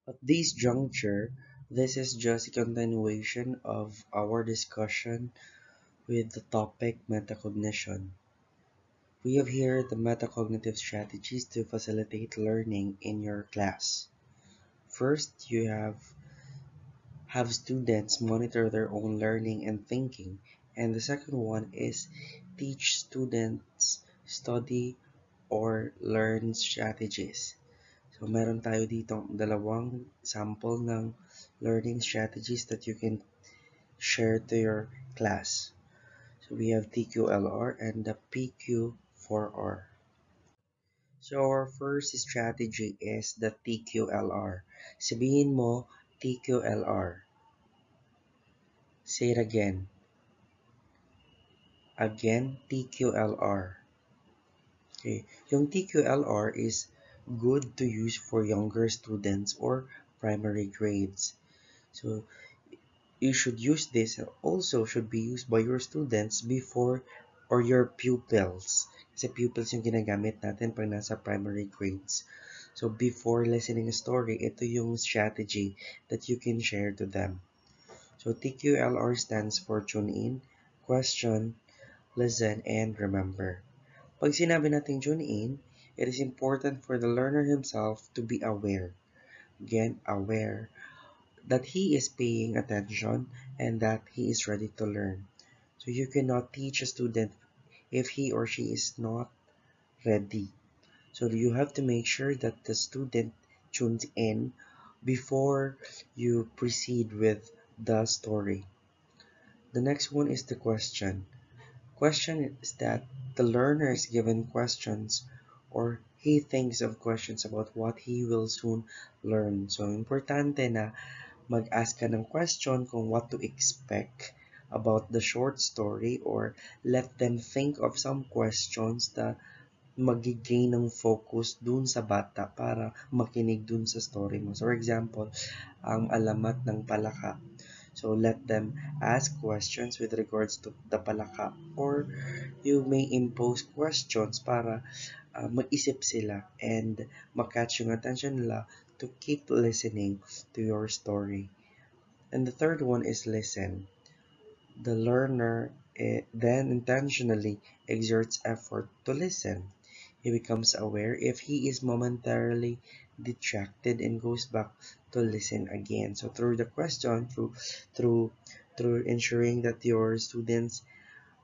At this juncture, this is just a continuation of our discussion with the topic metacognition. We have here the metacognitive strategies to facilitate learning in your class. First, you have students monitor their own learning and thinking, and the second one is teach students study or learn strategies. So meron tayo dito dalawang sample ng learning strategies that you can share to your class. So we have TQLR and the PQ4R. So our first strategy is the TQLR. Sabihin mo TQLR. Say it again. Again, TQLR. Okay. Yung TQLR is good to use for younger students or primary grades. So you should use this, also should be used by your students before or your pupils. Kasi pupils yung ginagamit natin pag nasa primary grades. So before listening a story, ito yung strategy that you can share to them. So TQLR stands for tune in, question, listen, and remember. Pag sinabi natin tune in, it is important for the learner himself to be aware. Again, aware that he is paying attention and that he is ready to learn. So you cannot teach a student if he or she is not ready. So you have to make sure that the student tunes in before you proceed with the story. The next one is the question. Question is that the learner is given questions or he thinks of questions about what he will soon learn. So importante na mag-ask ka ng question kung what to expect about the short story or let them think of some questions na magigain ng focus dun sa bata para makinig dun sa story mo. So for example, ang alamat ng palaka. So let them ask questions with regards to the palaka or you may impose questions para mag-isip sila and makatch yung attention nila to keep listening to your story. And the third one is listen. The learner then intentionally exerts effort to listen. He becomes aware if he is momentarily distracted and goes back to listen again. So through the question, through through ensuring that your students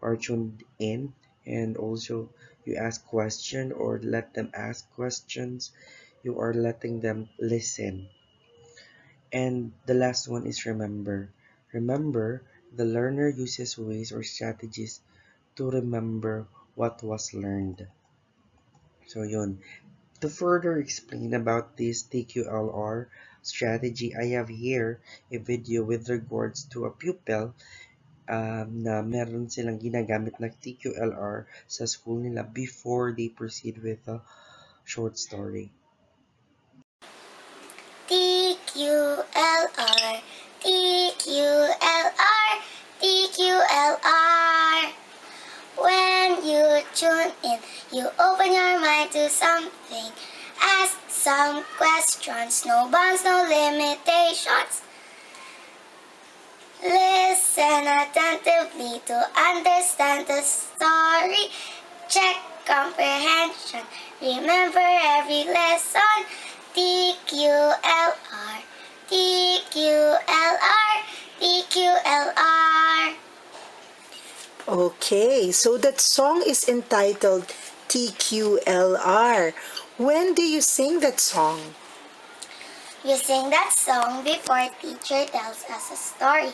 are tuned in and also you ask question or let them ask questions, you are letting them listen. And the last one is remember. Remember, the learner uses ways or strategies to remember what was learned. So yun. To further explain about this TQLR strategy, I have here a video with regards to a pupil na meron silang ginagamit na TQLR sa school nila before they proceed with a short story. TQLR, TQLR, TQLR. When you tune in, you open your mind to something. Ask some questions, no bounds, no limitations. Listen attentively to understand the story. Check comprehension. Remember every lesson. TQLR, TQLR, TQLR. Okay, so that song is entitled TQLR. When do you sing that song? We sing that song before teacher tells us a story.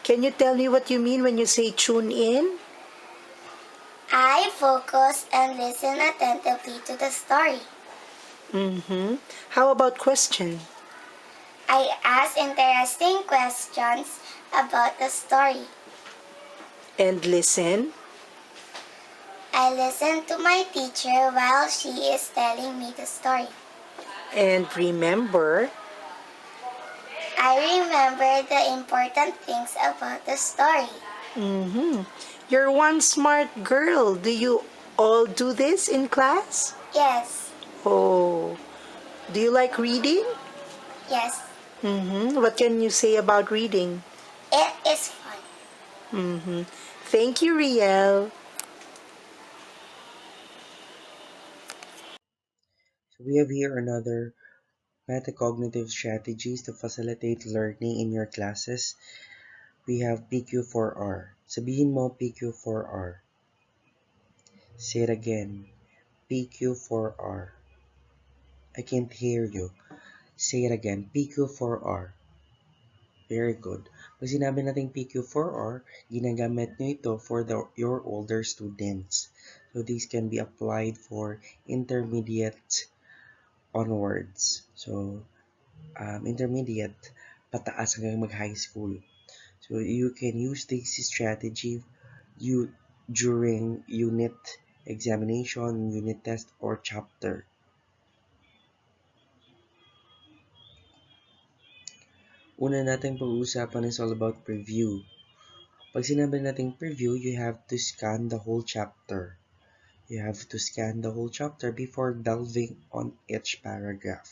Can you tell me what you mean when you say tune in? I focus and listen attentively to the story. How about question? I ask interesting questions about the story. And listen? I listen to my teacher while she is telling me the story. And remember? I remember the important things about the story. You're one smart girl. Do you all do this in class? Yes, Oh, do you like reading? Yes, What can you say about reading? it is fun. Mm-hmm. Thank you, Riel. So we have here another metacognitive strategies to facilitate learning in your classes. We have PQ4R. Sabihin mo PQ4R. Say it again. PQ4R. I can't hear you. Say it again. PQ4R. Very good. Pag sinabi natin PQ4R, ginagamit nyo ito for your older students. So these can be applied for intermediate onwards. So intermediate, pataas hanggang mag-high school. So you can use this strategy you during unit examination, unit test, or chapter. Una nating pag-uusapan is all about preview. Pag sinabi nating preview, you have to scan the whole chapter. You have to scan the whole chapter before delving on each paragraph.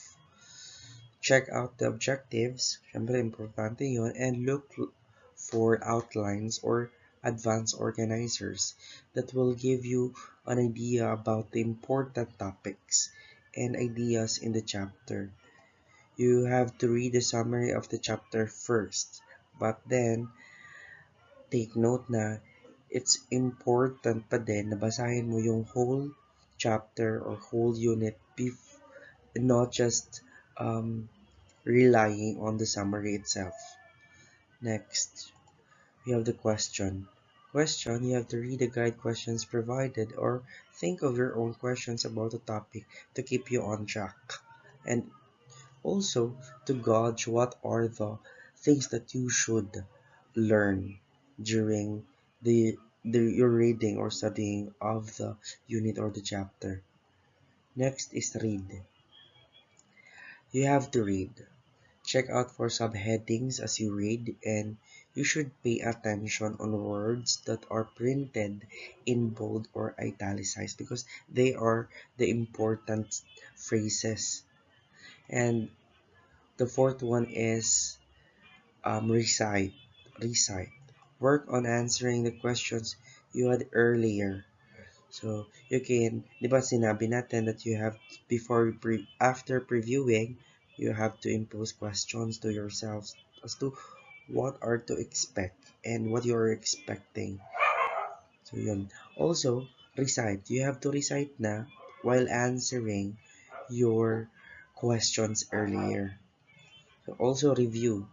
Check out the objectives, syempre importante yun, and look for outlines or advanced organizers that will give you an idea about the important topics and ideas in the chapter. You have to read the summary of the chapter first, but then take note na it's important pa din na basahin mo yung whole chapter or whole unit, not just relying on the summary itself. Next, we have the question. Question, you have to read the guide questions provided or think of your own questions about the topic to keep you on track. And also to gauge what are the things that you should learn during your reading or studying of the unit or the chapter. Next is read. You have to read. Check out for subheadings as you read, and you should pay attention on words that are printed in bold or italicized because they are the important phrases. And the fourth one is recite. Recite. Work on answering the questions you had earlier. So, you can, di ba sinabi natin that you have, after previewing, you have to impose questions to yourselves as to what are to expect and what you're expecting. So, yun. Also, recite. You have to recite na while answering your questions earlier. So, also review.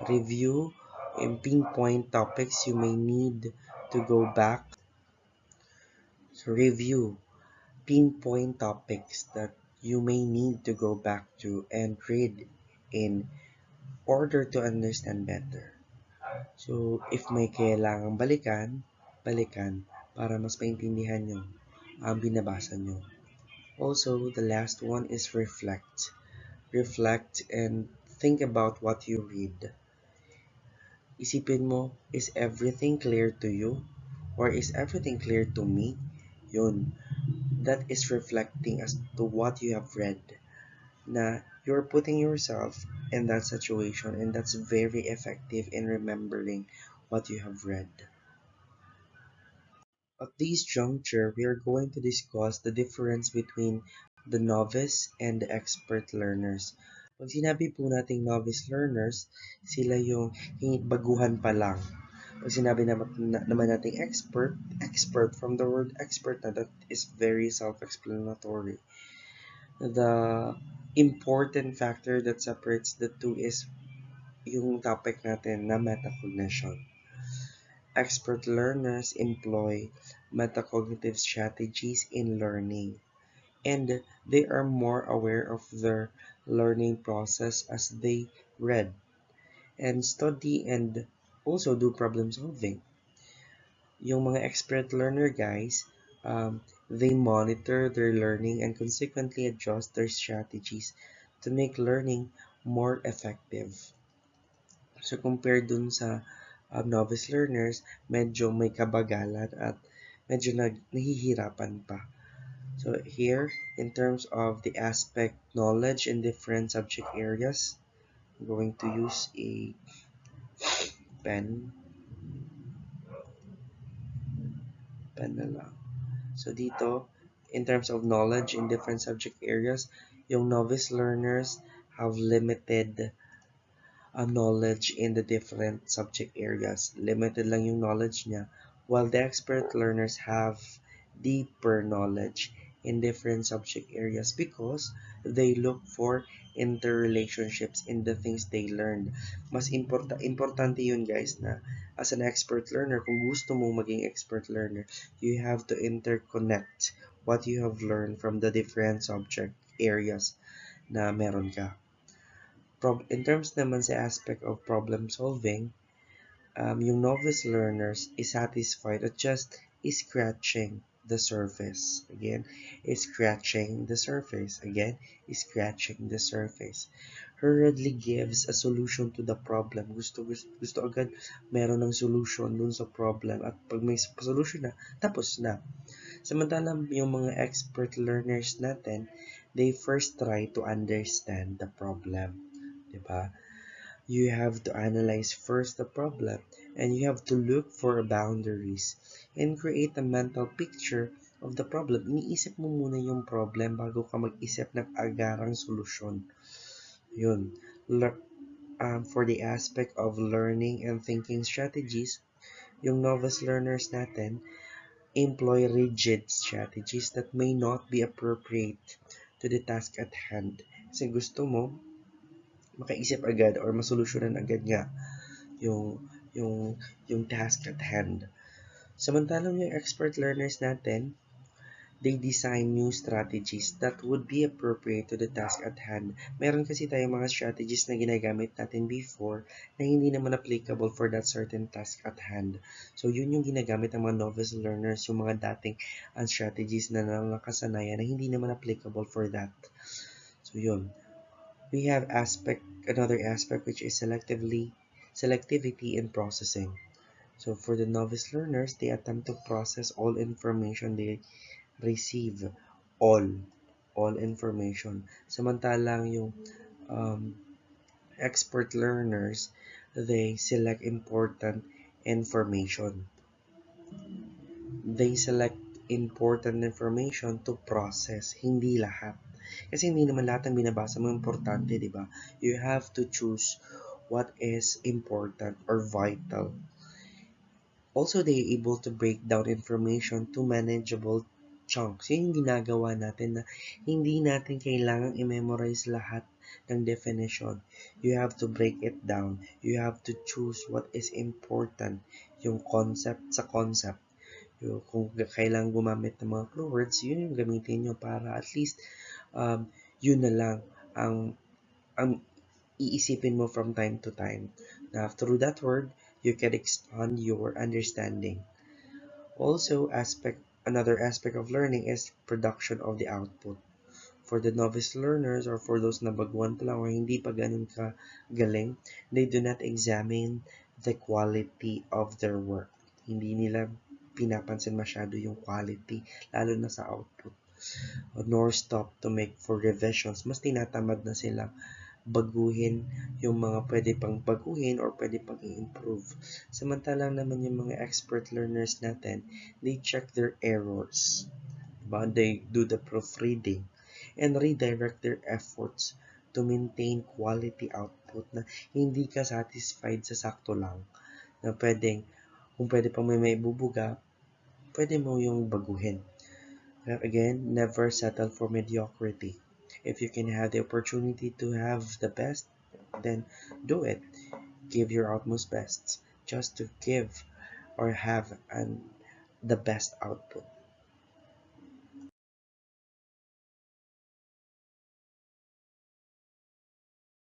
Review and pinpoint topics you may need to go back. So, review pinpoint topics that you may need to go back to and read in order to understand better. So, if may kailangang balikan, balikan para mas maintindihan nyo ang binabasa nyo. Also, the last one is reflect. Reflect and think about what you read. Isipin mo, is everything clear to you? Or is everything clear to me? Yun. That is reflecting as to what you have read. Na you're putting yourself in that situation, and that's very effective in remembering what you have read. At this juncture, we are going to discuss the difference between the novice and the expert learners. Pag sinabi po nating novice learners, sila yung baguhan pa lang. Pag sinabi naman nating expert, expert from the word expert na that is very self-explanatory. The important factor that separates the two is yung topic natin na metacognition. Expert learners employ metacognitive strategies in learning, and they are more aware of their learning process as they read and study and also do problem solving. Yung mga expert learner guys, they monitor their learning and consequently adjust their strategies to make learning more effective. So compared dun sa novice learners, medyo may kabagalan at medyo nahihirapan pa. So here, in terms of the aspect knowledge in different subject areas, I'm going to use a pen, pen na lang. So dito, in terms of knowledge in different subject areas, yung novice learners have limited knowledge in the different subject areas. Limited lang yung knowledge niya, while the expert learners have deeper knowledge in different subject areas because they look for interrelationships in the things they learned. Mas importante yun guys na as an expert learner, kung gusto mong maging expert learner, you have to interconnect what you have learned from the different subject areas na meron ka. In terms naman sa aspect of problem solving, yung novice learners is satisfied at just scratching the surface. Again, is scratching the surface. Again, is scratching the surface. Hurriedly gives a solution to the problem. Gusto agad meron ng solution dun sa problem. At pag may solution na, tapos na. Samantalang yung mga expert learners natin, they first try to understand the problem. Diba? You have to analyze first the problem and you have to look for boundaries and create a mental picture of the problem. Iniisip mo muna yung problem bago ka mag-isip ng agarang solusyon. Yun. For the aspect of learning and thinking strategies, yung novice learners natin employ rigid strategies that may not be appropriate to the task at hand. Kasi gusto mo makaisip agad or masolusyonan agad nga yung yung yung task at hand. Samantalang yung expert learners natin, they design new strategies that would be appropriate to the task at hand. Meron kasi tayong mga strategies na ginagamit natin before na hindi naman applicable for that certain task at hand. So yun yung ginagamit ng mga novice learners, yung mga dating strategies na nakasanayan na hindi naman applicable for that. So yun. We have another aspect which is selectivity in processing. So for the novice learners, they attempt to process all information they receive. All. All information. Samantalang yung um, expert learners, they select important information. They select important information to process, hindi lahat. Kasi hindi naman lahat ng binabasa mo importante, di ba? You have to choose what is important or vital. Also, they are able to break down information to manageable chunks. Yun yung ginagawa natin na hindi natin kailangang i-memorize lahat ng definition. You have to break it down. You have to choose what is important. Yung concept sa concept. Kung kailangan gumamit ng mga clue words, yun yung gamitin nyo para at least yun na lang ang iisipin mo from time to time. Now, through that word, you can expand your understanding. Also, another aspect of learning is production of the output. For the novice learners or for those na baguhan pa lang or hindi pa ganun ka galing, they do not examine the quality of their work. Hindi nila pinapansin masyado yung quality, lalo na sa output. Nor stop to make for revisions. Mas tinatamad na silang baguhin yung mga pwede pang baguhin or pwede pang i-improve. Samantalang naman yung mga expert learners natin, they check their errors. Diba? They do the proofreading and redirect their efforts to maintain quality output na hindi ka satisfied sa sakto lang. Na pwedeng, kung pwede pang may bubuga, pwede mo yung baguhin. Again, never settle for mediocrity. If you can have the opportunity to have the best, then do it. Give your utmost best just to give or have the best output.